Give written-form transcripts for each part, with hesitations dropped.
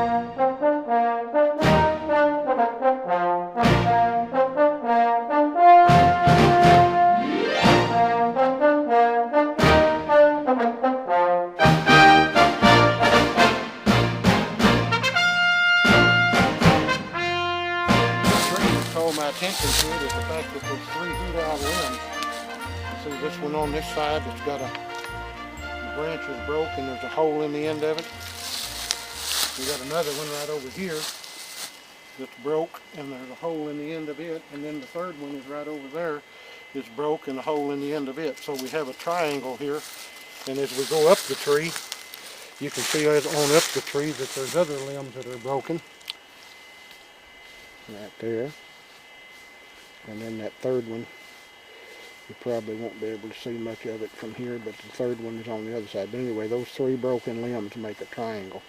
My attention to it is the fact that there's 3 hewed-out limbs. See this one on this side that's got the branch is broke and there's a hole in the end of it. We got another one right over here that's broke and there's a hole in the end of it, and then the third one is right over there. It's broke and a hole in the end of it. So we have a triangle here, and as we go up the tree, you can see as on up the tree that there's other limbs that are broken. Right there. And then that third one, you probably won't be able to see much of it from here, but the third one is on the other side. But anyway, those 3 broken limbs make a triangle.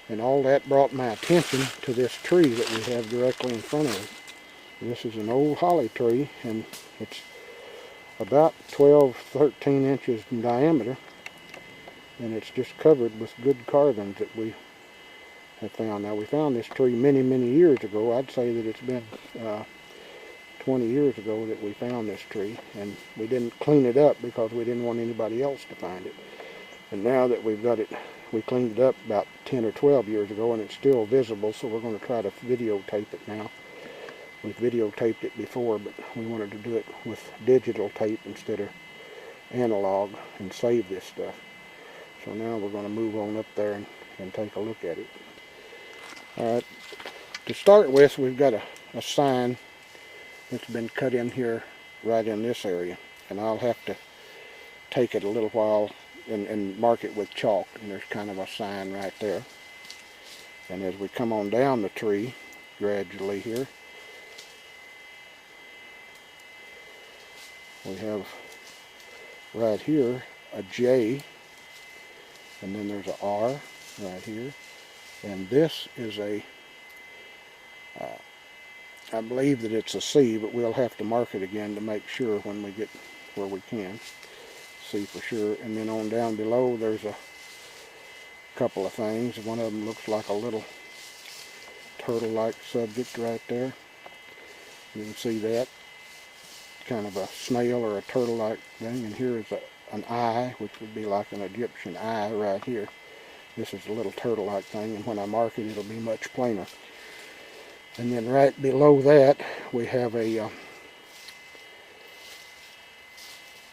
And all that brought my attention to this tree that we have directly in front of us. This is an old holly tree, and it's about 12-13 inches in diameter. And it's just covered with good carvings that we have found. Now, we found this tree many, many years ago. I'd say that it's been 20 years ago that we found this tree, and we didn't clean it up because we didn't want anybody else to find it. And now that we've got it, we cleaned it up about 10 or 12 years ago, and it's still visible, so we're going to try to videotape it now. We've videotaped it before, but we wanted to do it with digital tape instead of analog and save this stuff. So now we're going to move on up there and take a look at it. Alright, to start with, we've got a sign that's been cut in here right in this area, and I'll have to take it a little while and mark it with chalk, and there's kind of a sign right there. And as we come on down the tree gradually here, we have right here a J, and then there's a R right here, and this is a I believe that it's a C, but we'll have to mark it again to make sure when we get where we can see for sure. And then on down below there's a couple of things. One of them looks like a little turtle-like subject right there. You can see that, kind of a snail or a turtle-like thing. And here is an eye, which would be like an Egyptian eye right here. This is a little turtle-like thing, and when I mark it, it'll be much plainer. And then right below that, we have a,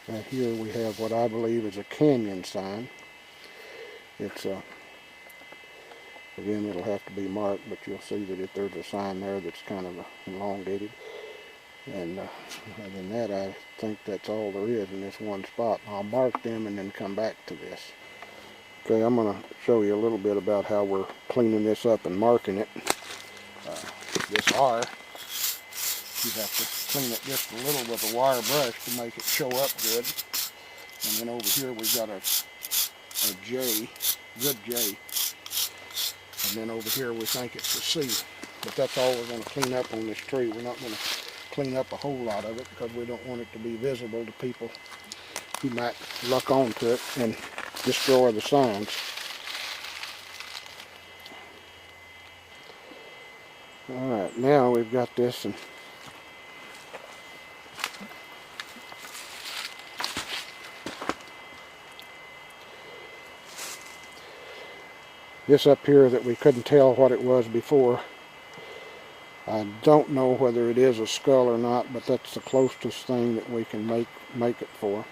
right here we have what I believe is a canyon sign. It's again, it'll have to be marked, but you'll see that if there's a sign there that's kind of elongated. And other than that, I think that's all there is in this one spot. I'll mark them and then come back to this. Okay, I'm going to show you a little bit about how we're cleaning this up and marking it. This R, you have to clean it just a little with a wire brush to make it show up good. And then over here we've got a J, good J. And then over here we think it's a C. But that's all we're going to clean up on this tree. We're not going to clean up a whole lot of it because we don't want it to be visible to people who might luck onto it and destroy the signs. Alright, now we've got this, and this up here that we couldn't tell what it was before. I don't know whether it is a skull or not, but that's the closest thing that we can make it for,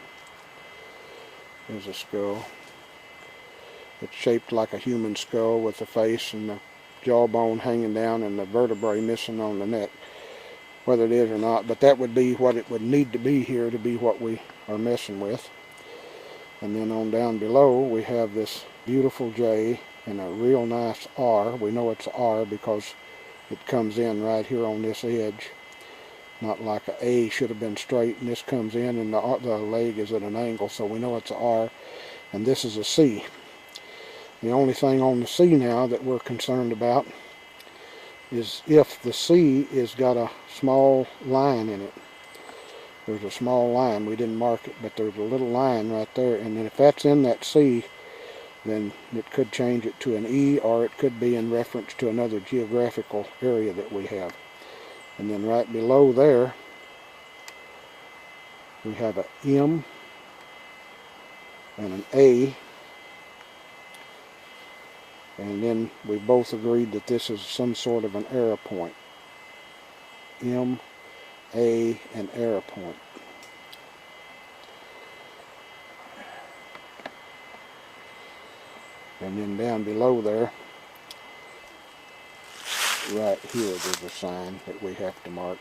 is a skull. It's shaped like a human skull with the face and the jawbone hanging down and the vertebrae missing on the neck, whether it is or not, but that would be what it would need to be here to be what we are messing with. And then on down below we have this beautiful J and a real nice R. We know it's R because it comes in right here on this edge, not like an A should have been straight, and this comes in and the leg is at an angle, so we know it's a R. And this is a C. The only thing on the C now that we're concerned about is if the C has got a small line in it. There's a small line, we didn't mark it, but there's a little line right there, and then if that's in that C, then it could change it to an E, or it could be in reference to another geographical area that we have. And then right below there, we have a M and an A. And then we both agreed that this is some sort of an arrow point. M, A, and arrow point. And then down below there, right here, there's a sign that we have to mark.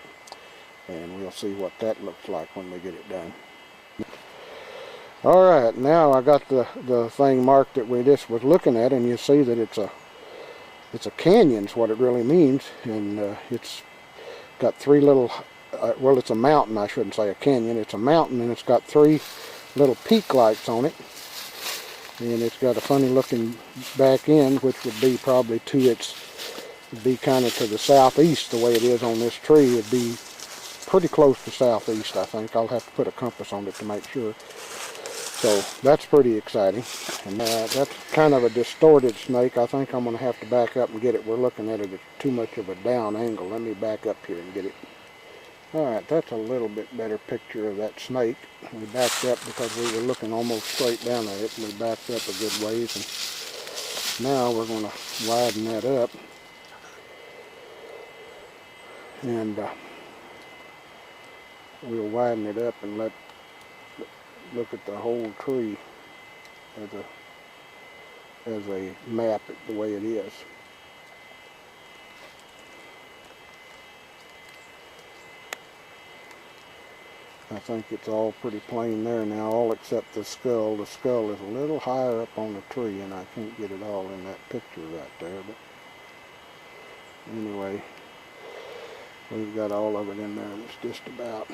And we'll see what that looks like when we get it done. Alright, now I got the thing marked that we just was looking at, and you see that it's a canyon is what it really means. And it's got three little, well, it's a mountain, I shouldn't say a canyon. It's a mountain, and it's got three little peak lights on it. And it's got a funny looking back end, which would be probably to its, would be kind of to the southeast the way it is on this tree. It'd be pretty close to southeast, I think. I'll have to put a compass on it to make sure. So that's pretty exciting. And that's kind of a distorted snake. I think I'm going to have to back up and get it. We're looking at it at too much of a down angle. Let me back up here and get it. Alright, that's a little bit better picture of that snake. We backed up because we were looking almost straight down at it, and we backed up a good ways. And now we're going to widen that up. And we'll widen it up and look at the whole tree as a map the way it is. I think it's all pretty plain there now, all except the skull. The skull is a little higher up on the tree, and I can't get it all in that picture right there. But anyway, we've got all of it in there, and it's just about.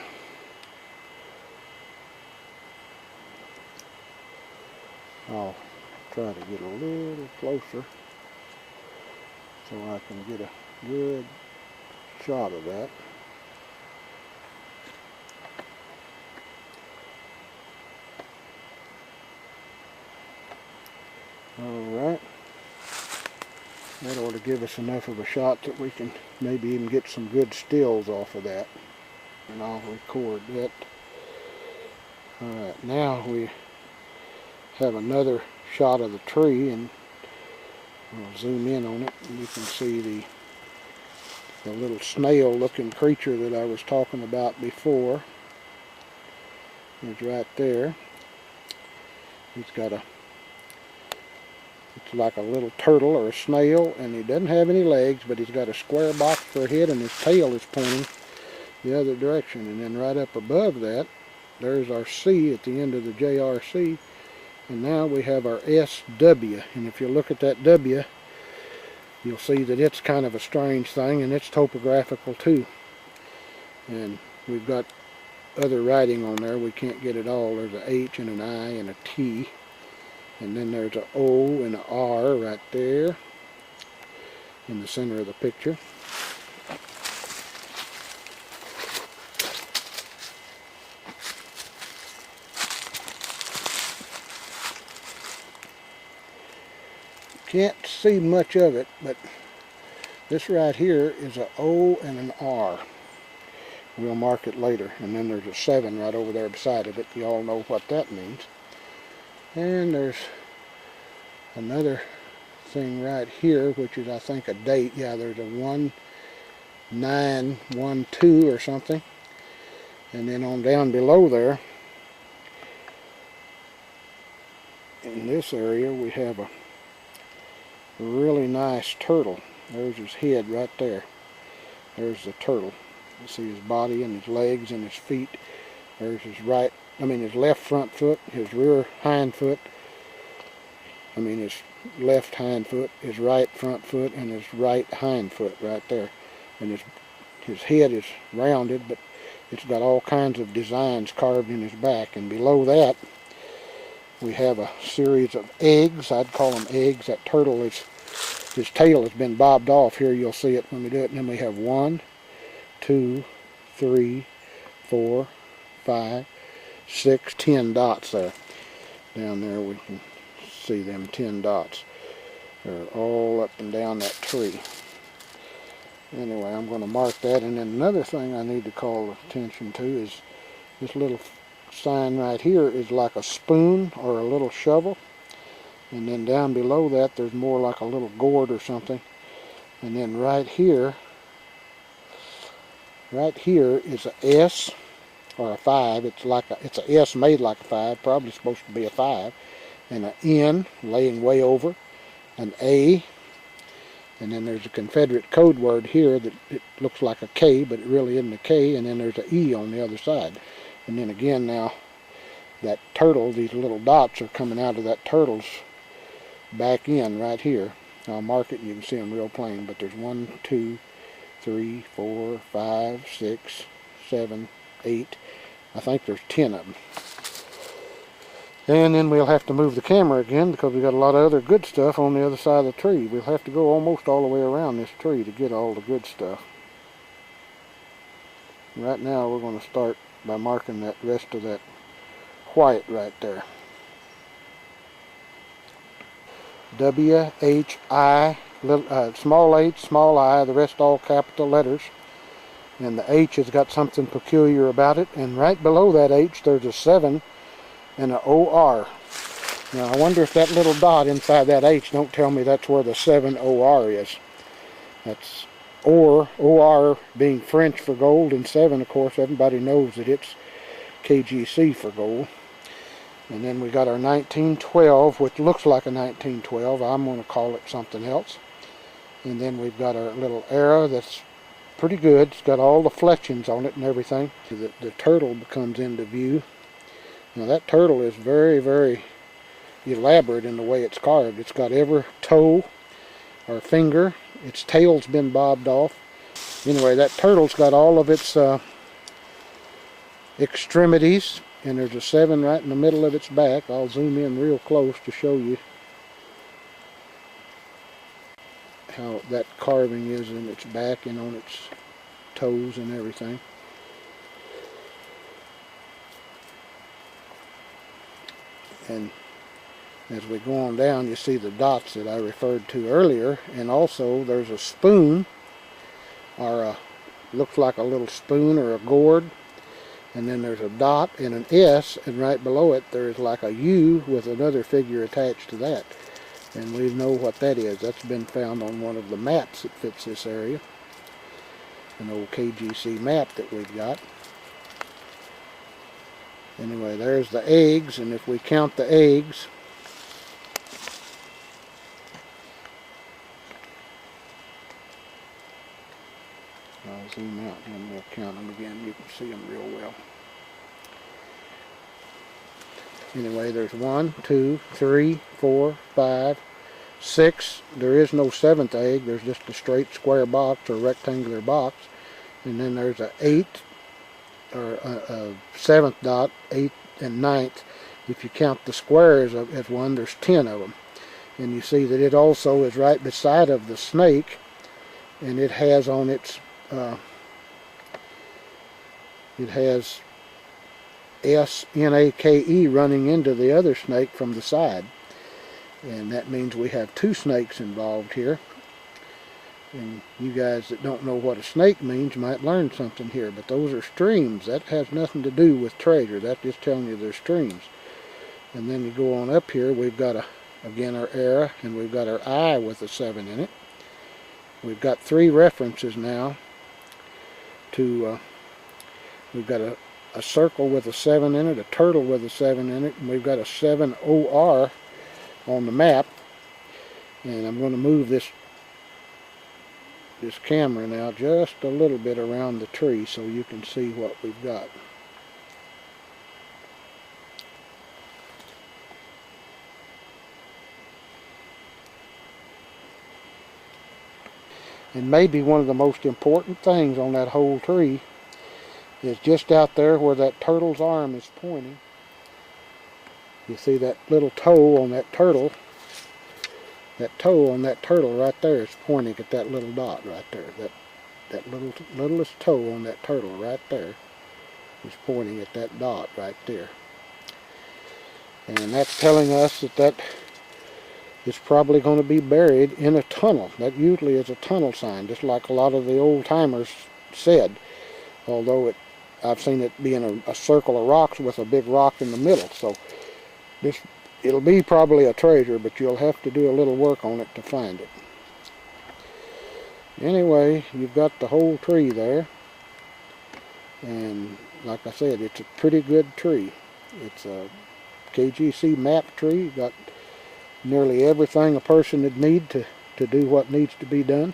I'll try to get a little closer so I can get a good shot of that. Alright, that ought to give us enough of a shot that we can maybe even get some good stills off of that. And I'll record that. Alright, now we have another shot of the tree, and I'll zoom in on it, and you can see the little snail looking creature that I was talking about before is right there. He's got it's like a little turtle or a snail, and he doesn't have any legs, but he's got a square box for a head, and his tail is pointing the other direction. And then right up above that, there's our C at the end of the JRC, and now we have our SW. And if you look at that W, you'll see that it's kind of a strange thing, and it's topographical too. And we've got other writing on there. We can't get it all. There's a H and an I and a T. And then there's an O and an R right there in the center of the picture. Can't see much of it, but this right here is an O and an R. We'll mark it later. And then there's a 7 right over there beside of it. You all know what that means. And there's another thing right here, which is, I think, a date. Yeah, there's a 1912 or something. And then on down below there, in this area, we have a really nice turtle. There's his head right there. There's the turtle. You see his body and his legs and his feet. There's his his left front foot, his rear hind foot, his left hind foot, his right front foot, and his right hind foot right there. And his head is rounded, but it's got all kinds of designs carved in his back. And below that, we have a series of eggs. I'd call them eggs. That turtle his tail has been bobbed off. Here you'll see it when we do it. And then we have 1, 2, 3, 4, 5, 6, 10 dots there. Down there we can see them 10 dots. They're all up and down that tree. Anyway, I'm going to mark that. And then another thing I need to call attention to is this little sign right here is like a spoon or a little shovel. And then down below that there's more like a little gourd or something. And then right here is a S or a 5. It's a S made like a 5, probably supposed to be a 5. And an N laying way over, an A, and then there's a Confederate code word here that it looks like a K, but it really isn't a K, and then there's an E on the other side. And then again now, that turtle, these little dots are coming out of that turtle's back end right here. I'll mark it and you can see them real plain, but there's 1, 2, 3, 4, 5, 6, 7, 8. I think there's 10 of them. And then we'll have to move the camera again because we've got a lot of other good stuff on the other side of the tree. We'll have to go almost all the way around this tree to get all the good stuff. Right now we're going to start by marking that rest of that white right there. W-H-I, small h, small I, the rest all capital letters. And the H has got something peculiar about it. And right below that H there's a 7 and an O-R. Now I wonder if that little dot inside that H don't tell me that's where the 7 O-R is. That's O-R being French for gold, and 7, of course, everybody knows that it's KGC for gold. And then we got our 1912, which looks like a 1912. I'm going to call it something else. And then we've got our little arrow that's pretty good. It's got all the fletchings on it and everything. The turtle comes into view. Now that turtle is very, very elaborate in the way it's carved. It's got every toe or finger. Its tail's been bobbed off. Anyway, that turtle's got all of its extremities, and there's a 7 right in the middle of its back. I'll zoom in real close to show you how that carving is in its back and on its toes and everything. And as we go on down, you see the dots that I referred to earlier, and also there's a spoon, or looks like a little spoon or a gourd, and then there's a dot and an S, and right below it there's like a U with another figure attached to that. And we know what that is. That's been found on one of the maps that fits this area, an old KGC map that we've got. Anyway, there's the eggs, and if we count the eggs, I'll zoom out and we'll count them again. You can see them real well. Anyway, there's 1, 2, 3, 4, 5, 6. There is no 7th egg. There's just a straight square box or rectangular box. And then there's a 8, or a 7th dot, 8th and 9th. If you count the squares as one, there's 10 of them. And you see that it also is right beside of the snake, and it has on its it has S-N-A-K-E running into the other snake from the side. And that means we have 2 snakes involved here. And you guys that don't know what a snake means might learn something here. But those are streams. That has nothing to do with treasure. That's just telling you they're streams. And then you go on up here, we've got again our era, and we've got our eye with a 7 in it. We've got 3 references now to, we've got a circle with a 7 in it, a turtle with a 7 in it, and we've got a 7 OR on the map. And I'm going to move this camera now just a little bit around the tree so you can see what we've got. And maybe one of the most important things on that whole tree is just out there where that turtle's arm is pointing. You see that little toe on that turtle? That toe on that turtle right there is pointing at that little dot right there. That littlest toe on that turtle right there is pointing at that dot right there. And that's telling us that it's probably going to be buried in a tunnel. That usually is a tunnel sign, just like a lot of the old timers said. Although I've seen it being a circle of rocks with a big rock in the middle. So it'll be probably a treasure, but you'll have to do a little work on it to find it. Anyway, you've got the whole tree there. And like I said, it's a pretty good tree. It's a KGC map tree. You've got nearly everything a person would need to do what needs to be done.